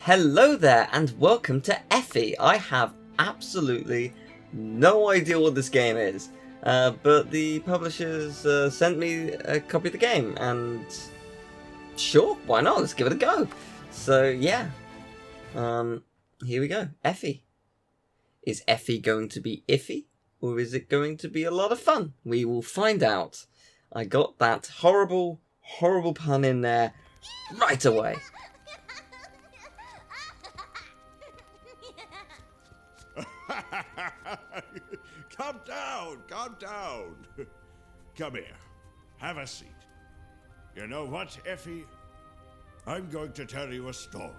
Hello there and welcome to Effie. I have absolutely no idea what this game is, but the publishers sent me a copy of the game and sure, why not? Let's give it a go. So yeah, here we go. Effie. Is Effie going to be iffy or is it going to be a lot of fun? We will find out. I got that horrible pun in there right away. Calm down, calm down. Come here, have a seat. You know what, Effie? I'm going to tell you a story.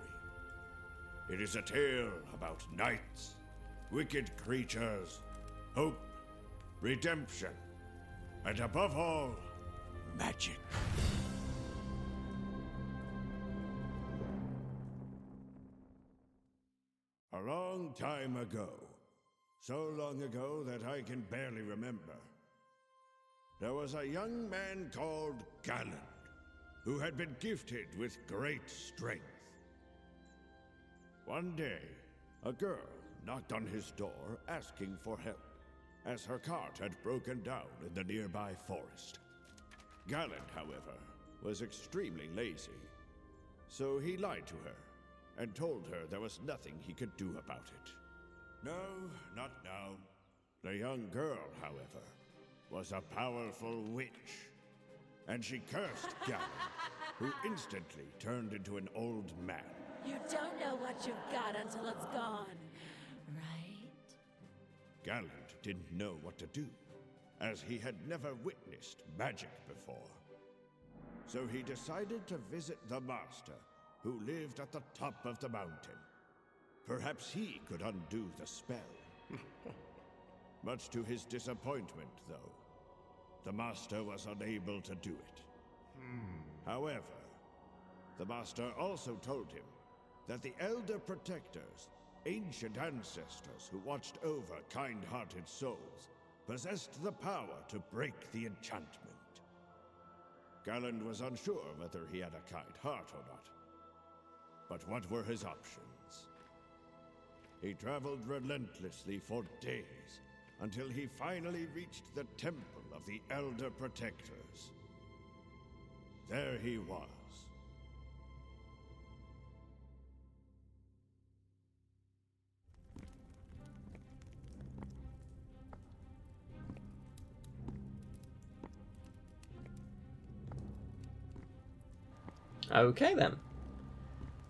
It is a tale about knights, wicked creatures, hope, redemption, and above all, magic. A long time ago, so long ago that I can barely remember, there was a young man called Galland, who had been gifted with great strength. One day, a girl knocked on his door asking for help, as her cart had broken down in the nearby forest. Galland, however, was extremely lazy, so he lied to her and told her there was nothing he could do about it. No, not now. The young girl, however, was a powerful witch, and she cursed Galland, who instantly turned into an old man. You don't know what you've got until it's gone, right? Galland didn't know what to do, as he had never witnessed magic before. So he decided to visit the Master, who lived at the top of the mountain. Perhaps he could undo the spell. Much to his disappointment, though, the Master was unable to do it. However, the Master also told him that the Elder Protectors, ancient ancestors who watched over kind-hearted souls, possessed the power to break the enchantment. Galland was unsure whether he had a kind heart or not. But what were his options? He traveled relentlessly for days, until he finally reached the Temple of the Elder Protectors. There he was. Okay then.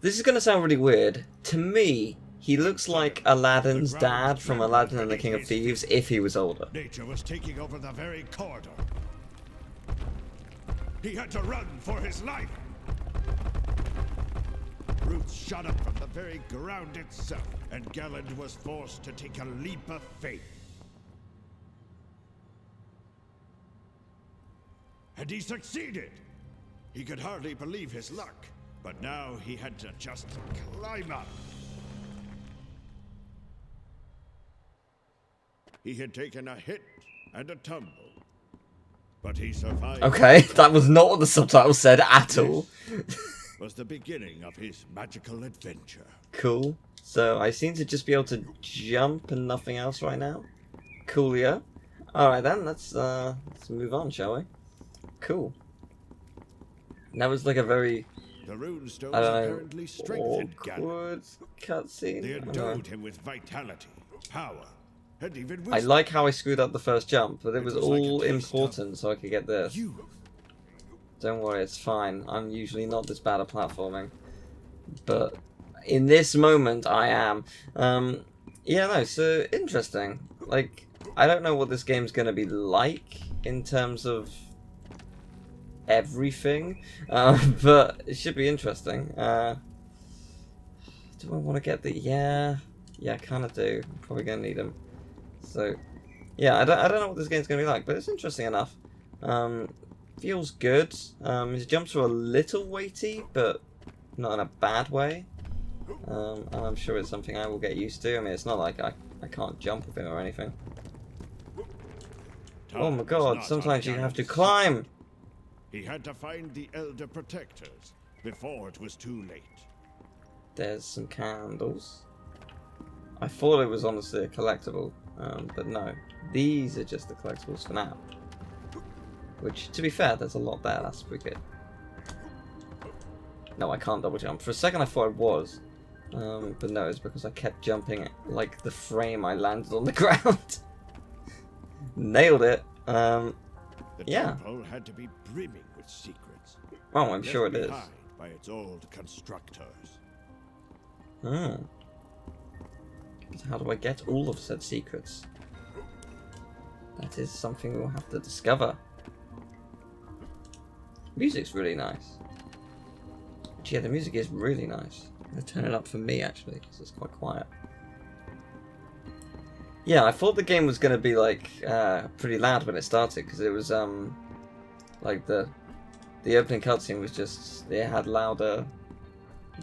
This is going to sound really weird. To me, he looks like Aladdin's dad from Aladdin and the King of Thieves if he was older. Nature was taking over the very corridor. He had to run for his life. Roots shot up from the very ground itself, and Galland was forced to take a leap of faith. And he succeeded! He could hardly believe his luck, but now he had to just climb up. He had taken a hit and a tumble, but he survived. Okay, that was not what the subtitle said at all. Was the beginning of his magical adventure. Cool. So I seem to just be able to jump and nothing else right now. Coolio. Alright then, let's move on, shall we? Cool. That was like a very, The rune stones I don't apparently know, strengthened Galland. awkward cutscene. They I don't know. endowed him with vitality, power, and even wisdom. I like how I screwed up the first jump, but it was was like a all taste important so I could get this. Youth. Don't worry, it's fine. I'm usually not this bad at platforming. But in this moment, I am. Yeah, no, so interesting. Like, I don't know what this game's going to be like in terms of everything, but it should be interesting. Do I want to get the... Yeah, I kind of do. I'm probably going to need them. So, yeah, I don't know what this game's going to be like, but it's interesting enough. Feels good. His jumps are a little weighty, but not in a bad way. And I'm sure it's something I will get used to. I mean, it's not like I can't jump with him or anything. Oh my god, sometimes you have to climb! He had to find the Elder Protectors before it was too late. There's some candles. I thought it was honestly a collectible, but no. These are just the collectibles for now. Which, to be fair, there's a lot there. That's pretty good. No, I can't double jump. For a second I thought I was. But no, it's because I kept jumping like the frame I landed on the ground. Nailed it. The yeah. temple had to be brimming with secrets. Oh, I'm sure it is. Left behind by its old constructors. But how do I get all of said secrets? That is something we'll have to discover. Music's really nice. Yeah, the music is really nice. I'm going to turn it up for me, actually, because it's quite quiet. Yeah, I thought the game was going to be, like, pretty loud when it started, because it was, like, the opening cutscene was just, it had louder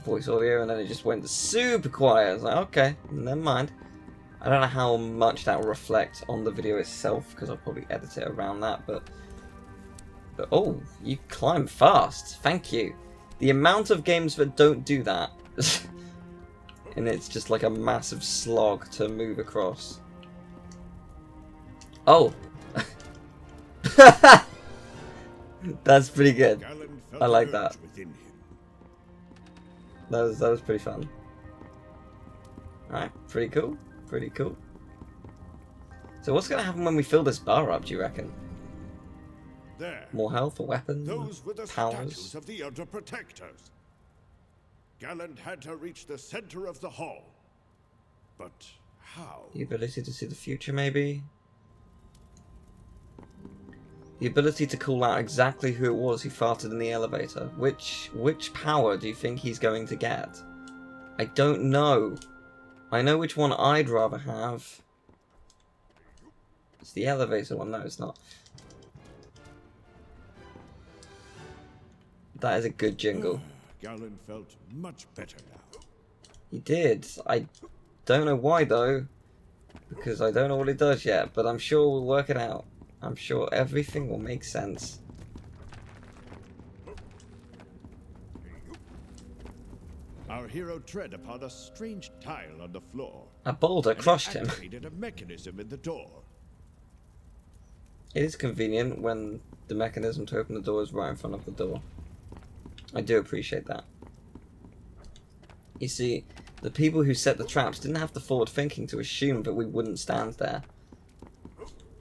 voice audio, and then it just went super quiet. I was like, okay, never mind. I don't know how much that will reflect on the video itself, because I'll probably edit it around that, but oh, you climb fast. Thank you. The amount of games that don't do that, and it's just like a massive slog to move across. Oh! That's pretty good. I like that. That was pretty fun. Alright, pretty cool. Pretty cool. So what's gonna happen when we fill this bar up, do you reckon? There. More health or weapons? Those were the powers? statues of the Elder Protectors. Galland had to reach the center of the hall. But how? The ability to see the future, maybe? The ability to call out exactly who it was who farted in the elevator. Which power do you think he's going to get? I don't know. I know which one I'd rather have. It's the elevator one. No, it's not. That is a good jingle. Galland felt much better now. He did. I don't know why though, because I don't know what it does yet, but I'm sure we'll work it out. I'm sure everything will make sense. Our hero tread upon a strange tile on the floor. A boulder crushed him. Activated a mechanism in the door. It is convenient when the mechanism to open the door is right in front of the door. I do appreciate that. You see, the people who set the traps didn't have the forward thinking to assume that we wouldn't stand there.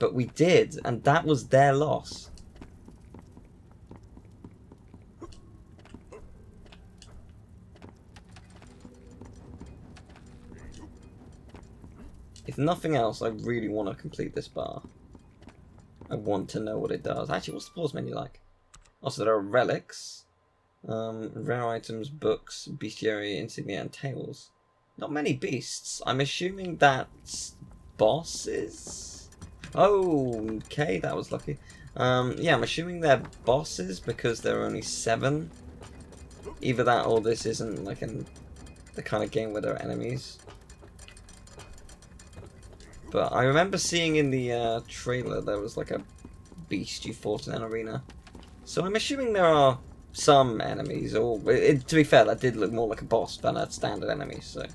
But we did, and that was their loss. If nothing else, I really want to complete this bar. I want to know what it does. Actually, what's the pause menu like? Also, there are relics. Rare items, books, bestiary, insignia, and tails. Not many beasts. I'm assuming that's bosses? Oh, okay, that was lucky. Yeah, I'm assuming they're bosses because there are only 7. Either that or this isn't like the kind of game where there are enemies. But I remember seeing in the trailer there was like a beast you fought in an arena. So I'm assuming there are some enemies, or to be fair, that did look more like a boss than a standard enemy, so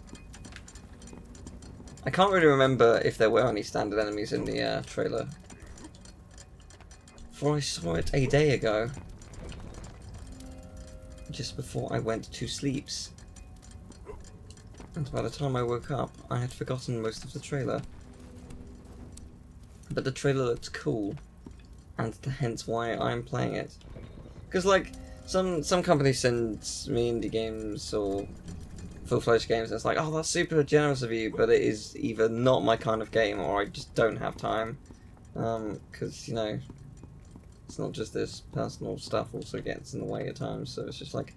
I can't really remember if there were any standard enemies in the trailer, for I saw it a day ago, just before I went to sleep, and by the time I woke up I had forgotten most of the trailer. But the trailer looks cool, and hence why I'm playing it. Because like some companies send me indie games or full-fledged games, and it's like, oh, that's super generous of you, but it is either not my kind of game or I just don't have time. Because, you know, it's not just this, personal stuff also gets in the way at times, so it's just like,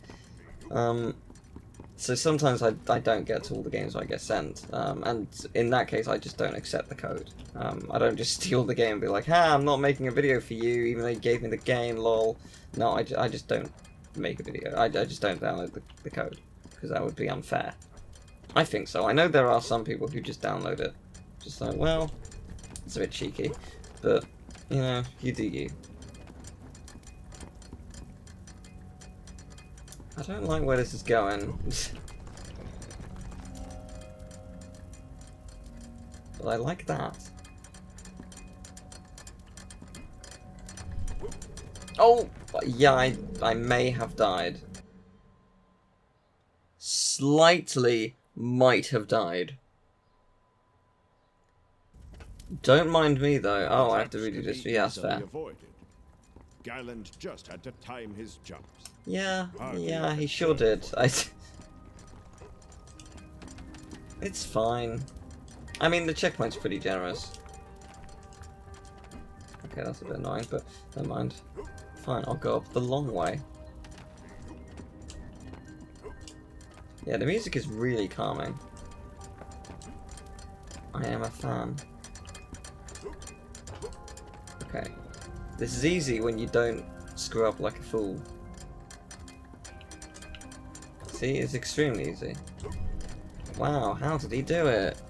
so sometimes I don't get to all the games I get sent, and in that case I just don't accept the code. I don't just steal the game and be like, ha, I'm not making a video for you, even though you gave me the game, lol. No, I just don't make a video. I just don't download the code, because that would be unfair. I think so. I know there are some people who just download it. Just like, well, it's a bit cheeky, but, you know, you do you. I don't like where this is going. But I like that. Oh! Yeah, I may have died. Slightly might have died. Don't mind me though. Oh, I have to redo this. Yeah, that's fair. Galland just had to time his jumps. Yeah, he sure did. It's fine. I mean, the checkpoint's pretty generous. Okay, that's a bit annoying, but never mind. Fine, I'll go up the long way. Yeah, the music is really calming. I am a fan. Okay. This is easy when you don't screw up like a fool. See, it's extremely easy. Wow, how did he do it?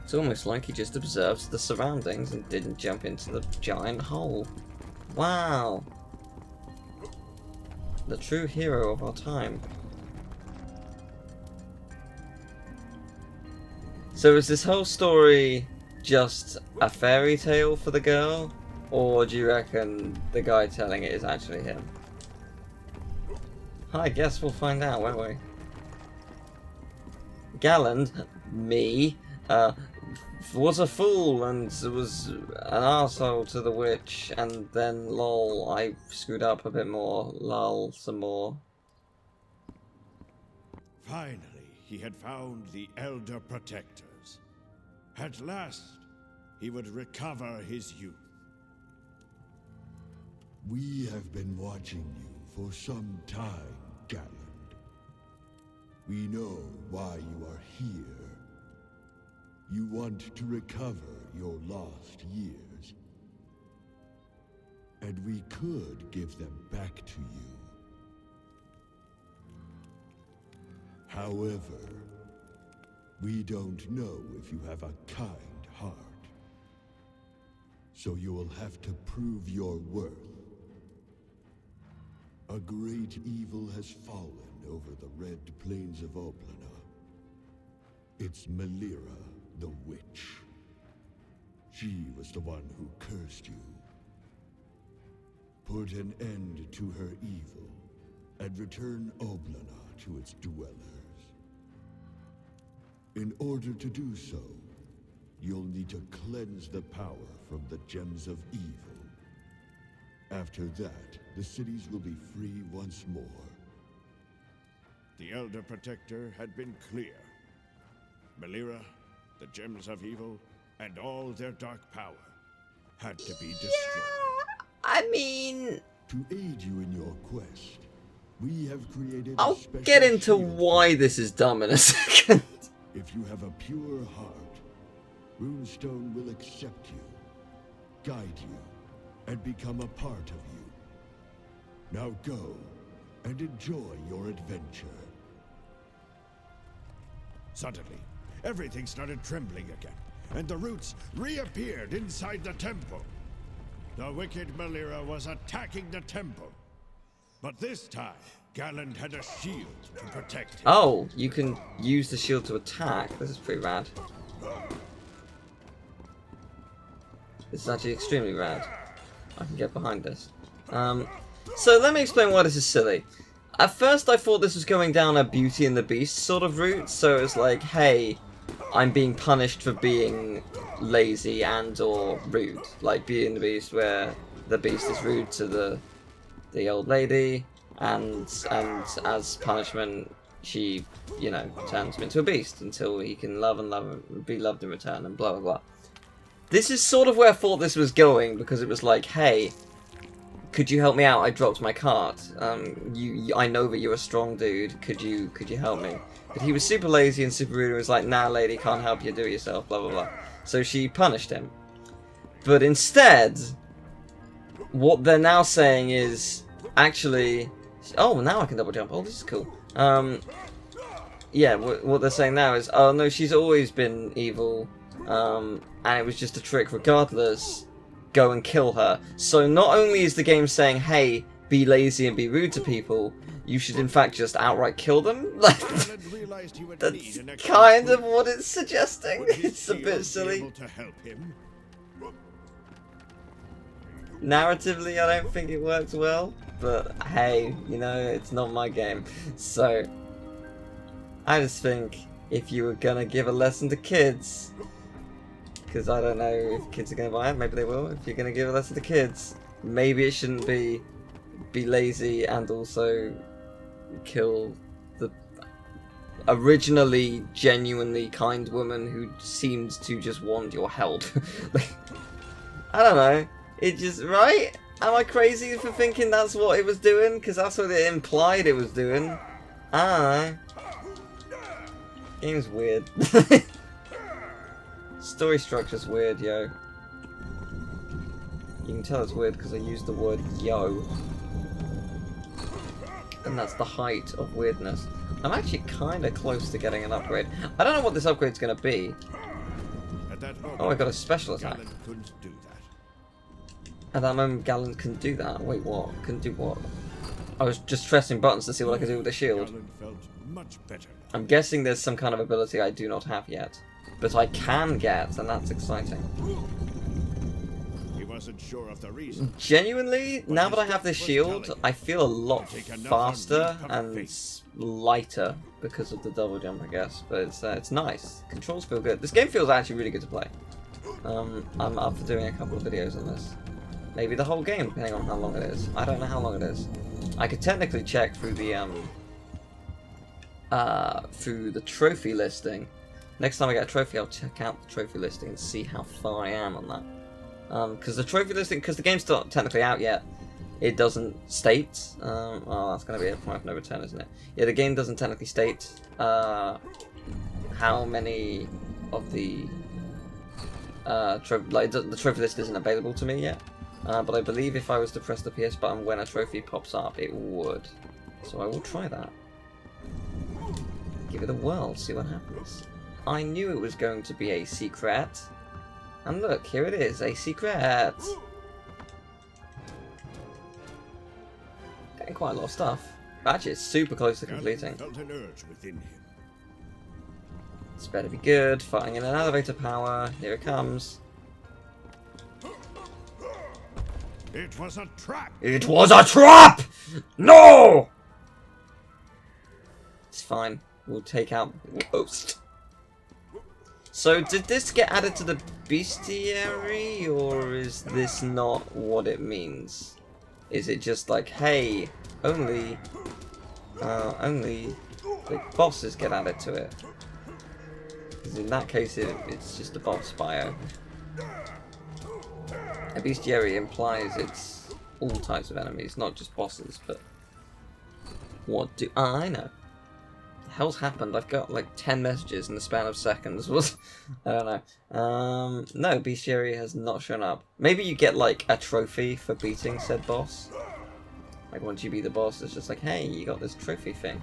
It's almost like he just observed the surroundings and didn't jump into the giant hole. Wow! The true hero of our time. So is this whole story just a fairy tale for the girl? Or do you reckon the guy telling it is actually him? I guess we'll find out, won't we? Galland, me, was a fool and was an arsehole to the witch, and then lol, I screwed up a bit more, lol, some more. Finally, he had found the Elder Protectors. At last, he would recover his youth. We have been watching you for some time, Galland. We know why you are here. You want to recover your lost years. And we could give them back to you. However, we don't know if you have a kind heart. So you will have to prove your worth. A great evil has fallen over the Red Plains of Oblana. It's Melira, the witch. She was the one who cursed you. Put an end to her evil, and return Oblana to its dwellers. In order to do so, you'll need to cleanse the power from the Gems of Evil. After that, the cities will be free once more. The Elder Protector had been clear. Melira, the Gems of Evil, and all their dark power had to be destroyed. I mean, To aid you in your quest, we have created I'll a special get into shield. why this is dumb in a second. If you have a pure heart, Runestone will accept you, guide you, and become a part of you. Now go and enjoy your adventure. Suddenly, everything started trembling again, and the roots reappeared inside the temple. The wicked Melira was attacking the temple. But this time, Galland had a shield to protect him. Oh, you can use the shield to attack. This is pretty rad. This is actually extremely rad. I can get behind this. So let me explain why this is silly. At first I thought this was going down a Beauty and the Beast sort of route, so it's like, hey, I'm being punished for being lazy and or rude. Like Beauty and the Beast, where the Beast is rude to the old lady, and as punishment, she, you know, turns him into a beast until he can love and be loved in return, and blah blah blah. This is sort of where I thought this was going, because it was like, hey, could you help me out? I dropped my cart. I know that you're a strong dude. Could you help me? But he was super lazy and super rude and was like, nah, lady, can't help you, do it yourself, blah blah blah. So she punished him. But instead, what they're now saying is, actually, oh, now I can double jump. Oh, this is cool. Yeah, what they're saying now is, oh no, she's always been evil, and it was just a trick regardless. Go and kill her. So not only is the game saying, hey, be lazy and be rude to people, you should in fact just outright kill them. Like, Galand realized he would need an that's extra kind of tool. what it's suggesting. Would his It's a shield bit be silly. able to help him? Narratively, I don't think it works well, but hey, you know, it's not my game. So, I just think if you were gonna give a lesson to kids, because I don't know if kids are gonna buy it, maybe they will. If you're gonna give a lesson to kids, maybe it shouldn't be lazy and also kill the originally genuinely kind woman who seemed to just want your help. Like, I don't know. It just, right? Am I crazy for thinking that's what it was doing? Because that's what it implied it was doing. I don't know. Game's weird. Story structure's weird, yo. You can tell it's weird because I used the word yo. And that's the height of weirdness. I'm actually kind of close to getting an upgrade. I don't know what this upgrade's going to be. At that moment, Oh, I got a special attack. Galand couldn't do that. At that moment, Galand couldn't do that. Wait, what? Couldn't do what? I was just pressing buttons to see what I could do with the shield. Galand felt much better now. I'm guessing there's some kind of ability I do not have yet. But I can get, and that's exciting. He wasn't sure of the reason. Genuinely, now that I have this shield, I feel a lot faster and lighter because of the double jump, I guess. But it's nice. Controls feel good. This game feels actually really good to play. I'm up for doing a couple of videos on this. Maybe the whole game, depending on how long it is. I don't know how long it is. I could technically check through the trophy listing. Next time I get a trophy, I'll check out the trophy listing and see how far I am on that. Because the trophy listing, because the game's not technically out yet, it doesn't state. Oh, that's going to be a point of no return, isn't it? Yeah, the game doesn't technically state how many of the the trophy list isn't available to me yet. But I believe if I was to press the PS button when a trophy pops up, it would. So I will try that. Give it a whirl, see what happens. I knew it was going to be a secret. And look, here it is, a secret! Getting quite a lot of stuff. Actually, it's super close to completing. Galand felt an urge within him. This better be good. Fighting in an elevator power. Here it comes. It was a trap! It was a trap! No! It's fine. We'll take out the ghost. So, did this get added to the bestiary, or is this not what it means? Is it just like, hey, only the bosses get added to it? Because in that case, it's just a boss bio. A bestiary implies it's all types of enemies, not just bosses, but what do I know? The hell's happened? I've got like 10 messages in the span of seconds. I don't know. No, bestiary has not shown up. Maybe you get like a trophy for beating said boss. Like once you beat the boss, it's just like, hey, you got this trophy thing.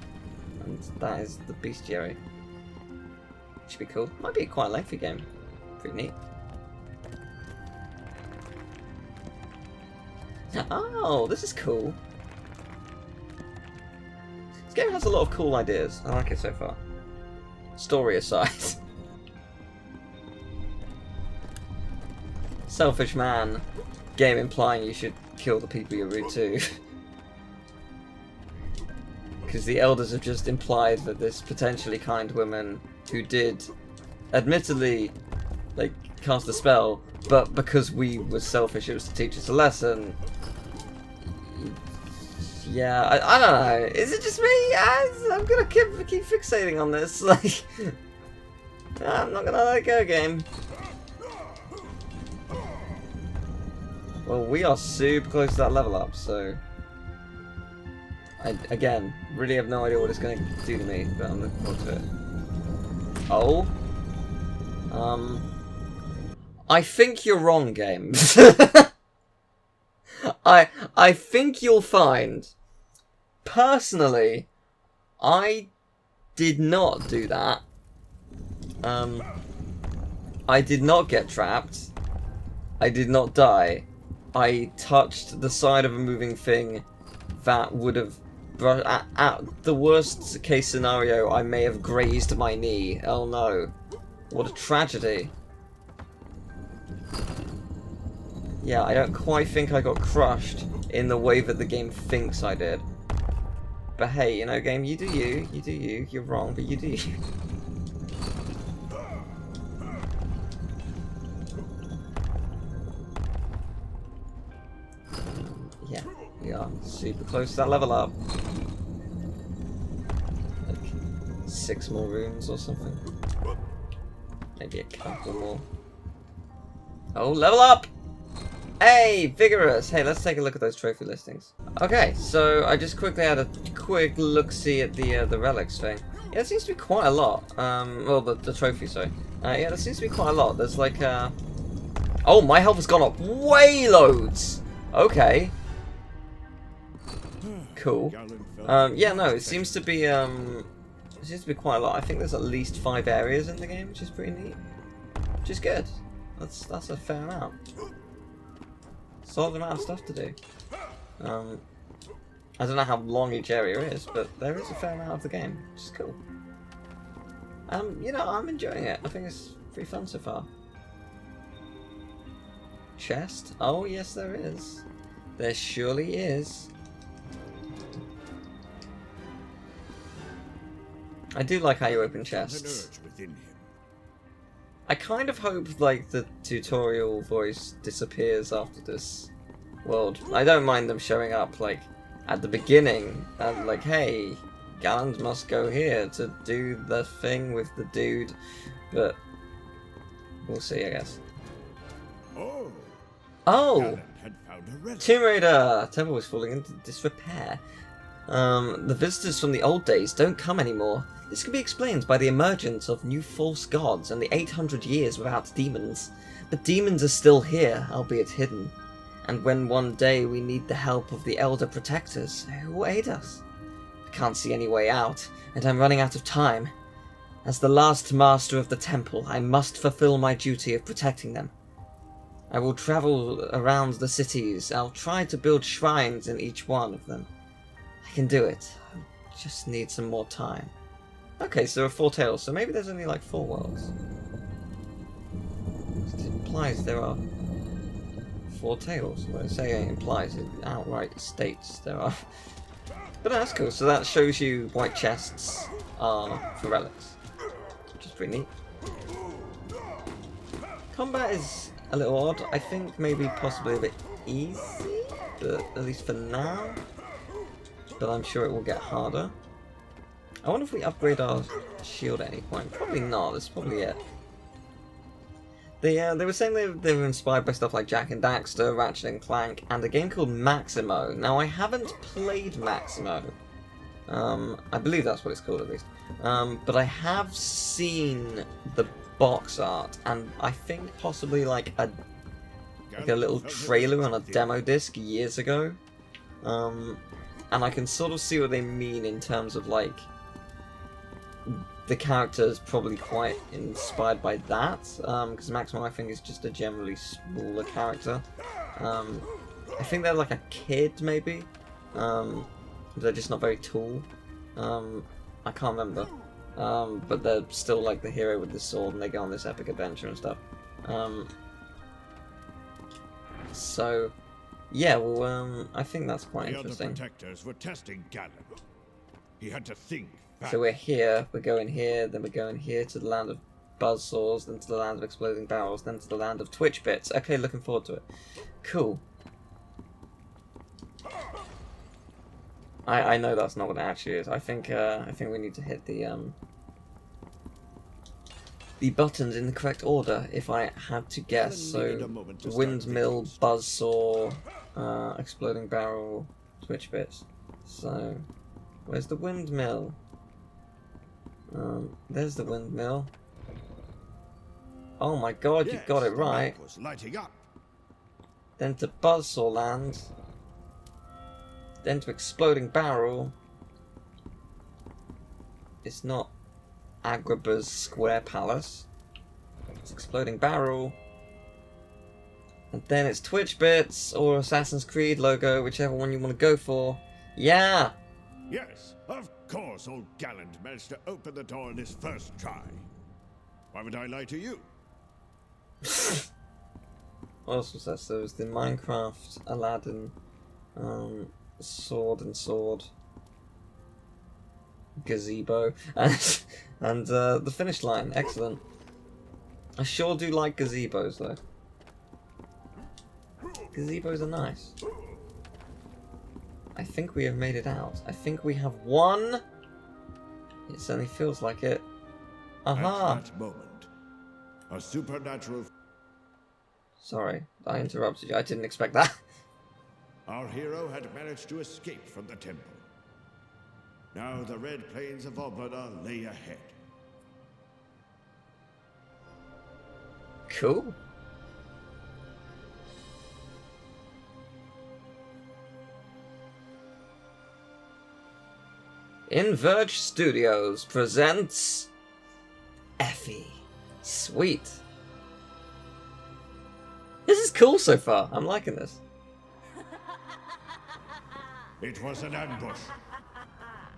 And that is the bestiary. Should be cool. Might be quite a lengthy game. Pretty neat. Oh, this is cool. This game has a lot of cool ideas. I like it so far. Story aside. Selfish man. Game implying you should kill the people you're rude to. Because the elders have just implied that this potentially kind woman who did, admittedly, like, cast a spell, but because we were selfish, it was to teach us a lesson. Yeah, I don't know. Is it just me? I'm gonna keep fixating on this. Like, I'm not gonna let it go, game. Well, we are super close to that level up, so I, again, really have no idea what it's gonna do to me, but I'm looking forward to it. Oh. I think you're wrong, game. I think you'll find, personally, I did not do that. I did not get trapped. I did not die. I touched the side of a moving thing that would have... At the worst case scenario, I may have grazed my knee. Oh no. What a tragedy. Yeah, I don't quite think I got crushed in the way that the game thinks I did. But hey, you know, game, you do you. You do you. You're wrong, but you do you. Yeah, we are super close to that level up. Like 6 more rooms or something. Maybe a couple more. Oh, level up! Hey, vigorous! Hey, let's take a look at those trophy listings. Okay, so I just quickly had a quick look-see at the relics thing. Yeah, there seems to be quite a lot. Well, the trophy, sorry. Yeah, there seems to be quite a lot. There's like, oh, my health has gone up way loads! Okay. Cool. Yeah, no, it seems to be quite a lot. I think there's at least 5 areas in the game, which is pretty neat. Which is good. That's a fair amount. Solid amount of stuff to do. I don't know how long each area is, but there is a fair amount of the game, which is cool. You know, I'm enjoying it. I think it's pretty fun so far. Chest? Oh, yes, there is. There surely is. I do like how you open chests. I kind of hope, like, the tutorial voice disappears after this world. I don't mind them showing up, like, at the beginning, and like, hey, Galland must go here to do the thing with the dude, but we'll see, I guess. Oh! Tomb Raider! Temple was falling into disrepair. The visitors from the old days don't come anymore. This can be explained by the emergence of new false gods and the 800 years without demons. But demons are still here, albeit hidden. And when one day we need the help of the Elder Protectors, who will aid us? I can't see any way out, and I'm running out of time. As the last master of the temple, I must fulfill my duty of protecting them. I will travel around the cities. I'll try to build shrines in each one of them. I can do it. I just need some more time. Okay, so there are 4 tales, so maybe there's only like 4 worlds. It implies there are 4 tales. Well, I say it implies, it outright states there are. But that's cool, so that shows you white chests are for relics, which is pretty neat. Combat is a little odd. I think maybe possibly a bit easy, but at least for now. But I'm sure it will get harder. I wonder if we upgrade our shield at any point. Probably not, that's probably it. They were saying they were inspired by stuff like Jak Daxter, Ratchet Clank, and a game called Maximo. Now, I haven't played Maximo. I believe that's what it's called at least. But I have seen the box art, and I think possibly like a little trailer on a demo disc years ago. And I can sort of see what they mean in terms of like the character is probably quite inspired by that, because Maximo I think is just a generally smaller character. I think they're like a kid maybe, they're just not very tall. I can't remember, but they're still like the hero with the sword and they go on this epic adventure and stuff. So yeah, well, I think that's quite interesting. The other protectors were testing Galland. He had to think fast. So we're here, we're going here, then we're going here to the land of buzzsaws, then to the land of exploding barrels, then to the land of twitch bits. Okay, looking forward to it. Cool. I know that's not what it actually is. I think we need to hit the buttons in the correct order, if I had to guess. So, windmill, buzzsaw, exploding barrel, twitch bits. So, where's the windmill? There's the windmill. Oh my god, you got it right. Then to buzzsaw land. Then to exploding barrel. It's not Agrabah's Square Palace. It's exploding barrel. And then it's Twitch Bits or Assassin's Creed logo, whichever one you want to go for. Yeah. Yes, of course old Gallant managed to open the door on his first try. Why would I lie to you? What else was there? So there was the Minecraft, Aladdin, Sword and Sword, Gazebo, and the finish line. Excellent. I sure do like gazebos though. Gazebos are nice. I think we have made it out. I think we have won. It certainly feels like it. Aha! At that moment, a supernatural... Sorry, I interrupted you. I didn't expect that. Our hero had managed to escape from the temple. Now the red plains of Oblada lay ahead. Cool. Inverge Studios presents Effie. Sweet. This is cool so far. I'm liking this. It was an ambush.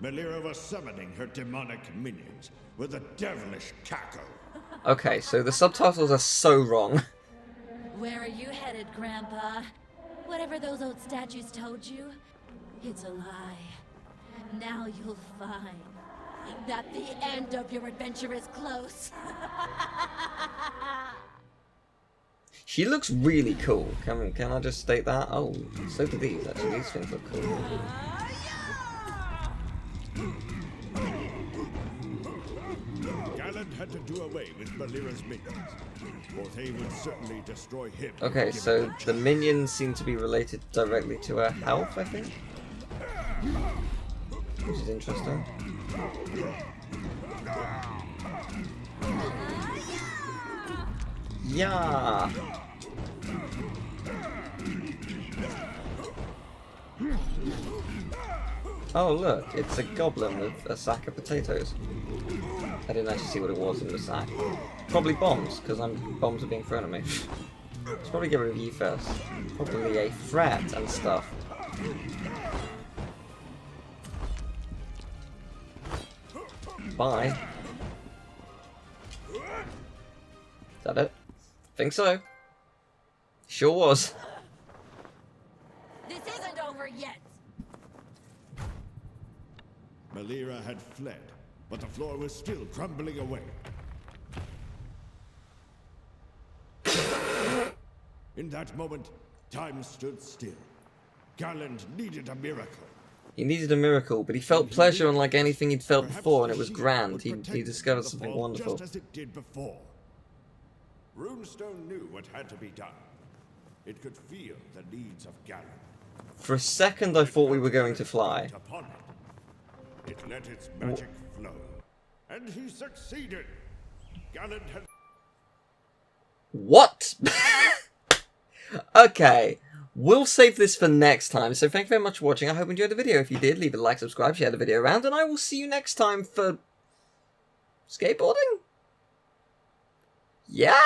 Melira was summoning her demonic minions with a devilish cackle. Okay, so the subtitles are so wrong. Where are you headed, Grandpa? Whatever those old statues told you, it's a lie. Now you'll find that the end of your adventure is close. She looks really cool. Can I just state that? Oh, so do these actually. These things look cool. Gallant had to do away with Melira's minions, or they would certainly destroy him. Okay, so the minions seem to be related directly to her health, I think. Which is interesting. Yeah. Oh look, it's a goblin with a sack of potatoes. I didn't actually see what it was in the sack. Probably bombs, because bombs are being thrown at me. Let's probably get rid of you first. Probably a threat and stuff. Bye. Is that it? Think so. Sure was. This isn't over yet. Melira had fled, but the floor was still crumbling away. In that moment, time stood still. Gallant needed a miracle. He needed a miracle, but he felt pleasure unlike anything he'd felt before, and it was grand. He discovered something wonderful. Just as it did before. Runestone knew what had to be done. It could feel the needs of Gallant. For a second, I thought we were going to fly. Upon it. It let its magic flow. And he succeeded. Gallant had... What? Okay. We'll save this for next time, so thank you very much for watching. I hope you enjoyed the video. If you did, leave a like, subscribe, share the video around, and I will see you next time for... skateboarding? Yeah?